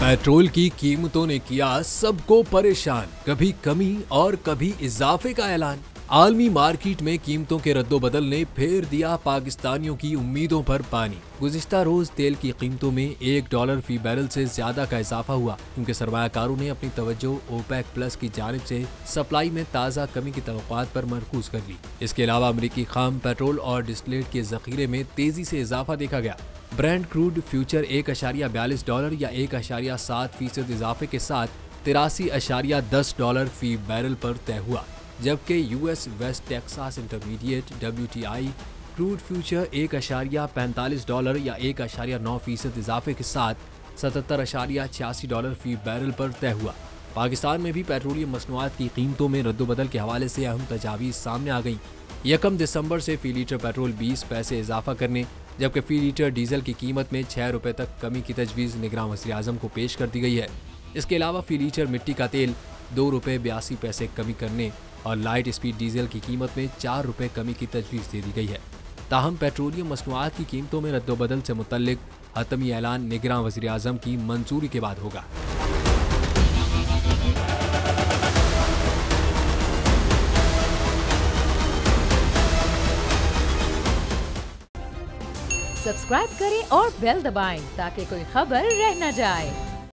Petrol की कीमतों ने किया सबको परेशान, कभी कमी और कभी इजाफे का ऐलान। आलमी मार्केट में कीमतों के रद्दोबदल ने फेर दिया पाकिस्तानियों की उम्मीदों पर पानी। गुज़िश्ता रोज तेल की कीमतों में $1 फी बैरल से ज्यादा का इजाफा हुआ, क्योंकि सरमायाकारों ने अपनी तवज्जो ओपेक प्लस की जानिब से सप्लाई में ताज़ा कमी की तवक्कुआत पर मरकूज कर ली। इसके अलावा अमरीकी खाम पेट्रोल और डिस्टिलेट के जखीरे में तेजी से इजाफा देखा गया। ब्रेंट क्रूड फ्यूचर $1.42 या 1.7% इजाफे के साथ $83.10 फी बैरल पर तय हुआ, जबकि US West Texas intermediate WTI crude future $1.45 या 1.9% इजाफे के साथ $77.86 फी बैरल पर तय हुआ। पाकिस्तान में भी पेट्रोलियम मसनूआत की कीमतों में रद्दोबदल के हवाले से अहम तजावीज़ सामने आ गई। 1 दिसंबर से फी लीटर पेट्रोल 20 पैसे इजाफा करने, जबकि फी लीटर डीजल की कीमत में ₹6 तक कमी की तजवीज़ निगरान वज़ीर-ए-आज़म को पेश कर दी गई है। इसके अलावा फी लीटर मिट्टी का तेल ₹2.82 कमी करने और लाइट स्पीड डीजल की कीमत में ₹4 कमी की तजवीज़ दे दी गई है। ताहम पेट्रोलियम मसनूआत की कीमतों में रद्दोबदल से मुतल्लिक हतमी ऐलान निगरान वज़ीर-ए-आज़म की मंजूरी के बाद होगा। सब्सक्राइब करें और बेल दबाएं ताकि कोई खबर रह न जाए।